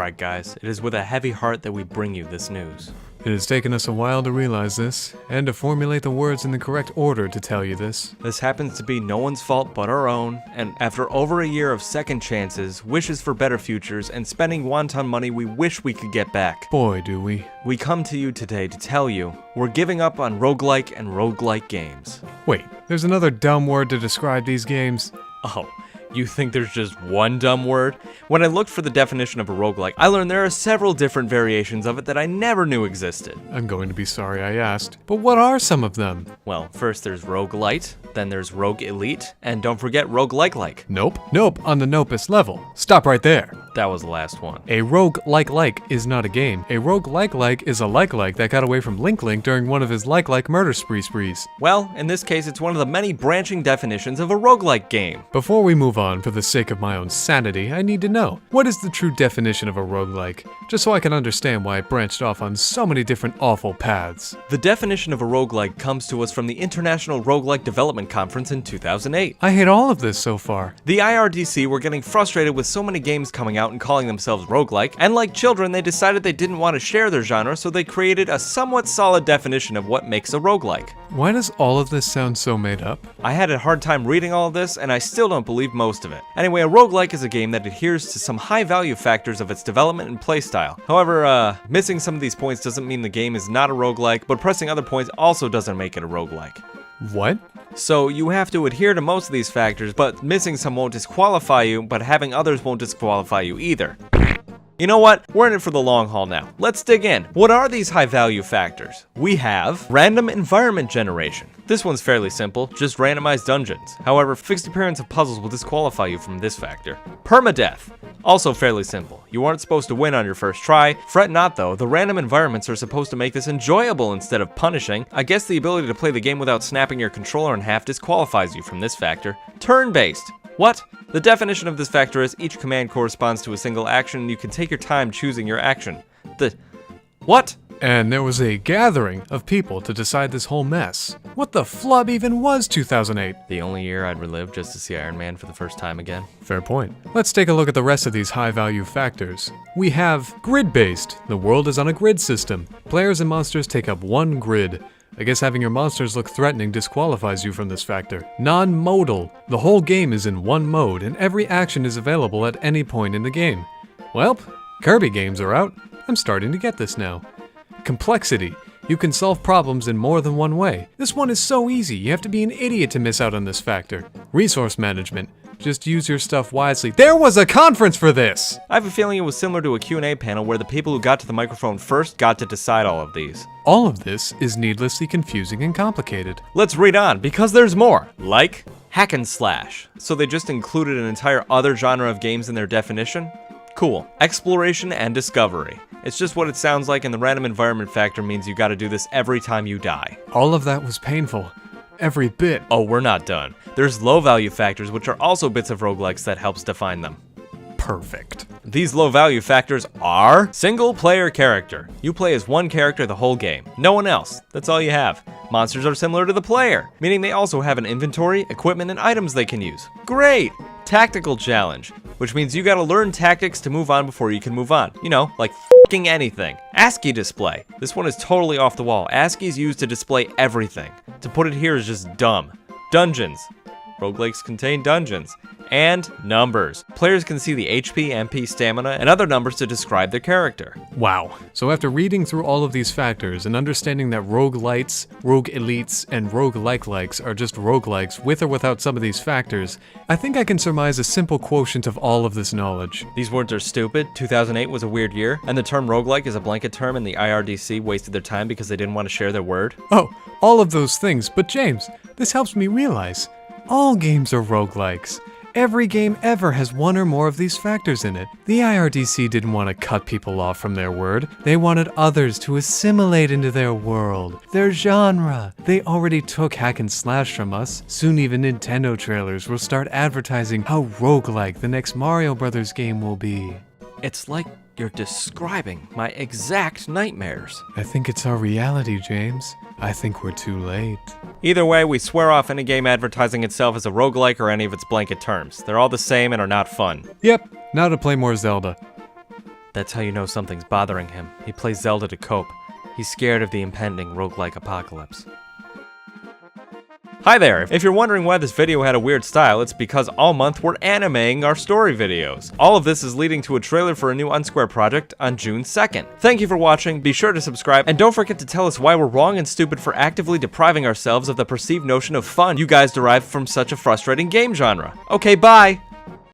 Alright guys, it is with a heavy heart that we bring you this news. It has taken us a while to realize this, and to formulate the words in the correct order to tell you this. This happens to be no one's fault but our own, and after over a year of second chances, wishes for better futures, and spending wanton money we wish we could get back. Boy, do we. We come to you today to tell you, we're giving up on roguelike and roguelike games. Wait, there's another dumb word to describe these games? Oh, you think there's just one dumb word? When I looked for the definition of a roguelike, I learned there are several different variations of it that I never knew existed. I'm going to be sorry I asked, but what are some of them? Well, first there's roguelite, then there's roguelite, and don't forget roguelikelike. Nope. Nope on the nopest level. Stop right there. That was the last one. A roguelike is not a game. A roguelikelike is a like that got away from Link during one of his like murder sprees. Well, in this case, it's one of the many branching definitions of a roguelike game. Before we move on, for the sake of my own sanity, I need to know, what is the true definition of a roguelike? Just so I can understand why it branched off on so many different awful paths. The definition of a roguelike comes to us from the International Roguelike Development Conference in 2008. I hate all of this so far. The IRDC were getting frustrated with so many games coming out and calling themselves roguelike, and like children, they decided they didn't want to share their genre, so they created a somewhat solid definition of what makes a roguelike. Why does all of this sound so made up? I had a hard time reading all of this, and I still don't believe most of it. Anyway, a roguelike is a game that adheres to some high value factors of its development and playstyle. However, missing some of these points doesn't mean the game is not a roguelike, but pressing other points also doesn't make it a roguelike. What? So you have to adhere to most of these factors, but missing some won't disqualify you, but having others won't disqualify you either. You know what? We're in it for the long haul now. Let's dig in. What are these high value factors? We have random environment generation. This one's fairly simple, just randomized dungeons. However, fixed appearance of puzzles will disqualify you from this factor. Permadeath. Also fairly simple. You aren't supposed to win on your first try. Fret not though, the random environments are supposed to make this enjoyable instead of punishing. I guess the ability to play the game without snapping your controller in half disqualifies you from this factor. Turn-based. What? The definition of this factor is each command corresponds to a single action and you can take your time choosing your action. What? And there was a gathering of people to decide this whole mess. What the flub even was 2008? The only year I'd relive just to see Iron Man for the first time again. Fair point. Let's take a look at the rest of these high-value factors. We have grid-based. The world is on a grid system. Players and monsters take up one grid. I guess having your monsters look threatening disqualifies you from this factor. Non-modal. The whole game is in one mode, and every action is available at any point in the game. Welp, Kirby games are out. I'm starting to get this now. Complexity. You can solve problems in more than one way. This one is so easy, you have to be an idiot to miss out on this factor. Resource management. Just use your stuff wisely. There was a conference for this! I have a feeling it was similar to a Q&A panel where the people who got to the microphone first got to decide all of these. All of this is needlessly confusing and complicated. Let's read on, because there's more. Like, hack and slash. So they just included an entire other genre of games in their definition? Cool. Exploration and discovery. It's just what it sounds like, and the random environment factor means you gotta do this every time you die. All of that was painful. Every bit. Oh, we're not done. There's low value factors, which are also bits of roguelikes that helps define them. Perfect. These low value factors are single player character. You play as one character the whole game. No one else. That's all you have. Monsters are similar to the player, meaning they also have an inventory, equipment, and items they can use. Great! Tactical challenge, which means you gotta learn tactics to move on before you can move on. You know, like f***ing anything. ASCII display. This one is totally off the wall. ASCII is used to display everything. To put it here is just dumb. Dungeons. Roguelikes contain dungeons. And numbers. Players can see the HP, MP, stamina, and other numbers to describe their character. Wow. So after reading through all of these factors and understanding that roguelites, roguelites, and roguelikelike are just roguelikes with or without some of these factors, I think I can surmise a simple quotient of all of this knowledge. These words are stupid, 2008 was a weird year, and the term roguelike is a blanket term and the IRDC wasted their time because they didn't want to share their word. Oh, all of those things, but James, this helps me realize, all games are roguelikes. Every game ever has one or more of these factors in it. The IRDC didn't want to cut people off from their word. They wanted others to assimilate into their world, their genre. They already took hack and slash from us. Soon even Nintendo trailers will start advertising how roguelike the next Mario Brothers game will be. It's like you're describing my exact nightmares. I think it's our reality, James. I think we're too late. Either way, we swear off any game advertising itself as a roguelike or any of its blanket terms. They're all the same and are not fun. Yep, now to play more Zelda. That's how you know something's bothering him. He plays Zelda to cope. He's scared of the impending roguelike apocalypse. Hi there! If you're wondering why this video had a weird style, it's because all month we're animating our story videos. All of this is leading to a trailer for a new Unsquare project on June 2nd. Thank you for watching, be sure to subscribe, and don't forget to tell us why we're wrong and stupid for actively depriving ourselves of the perceived notion of fun you guys derive from such a frustrating game genre. Okay, bye!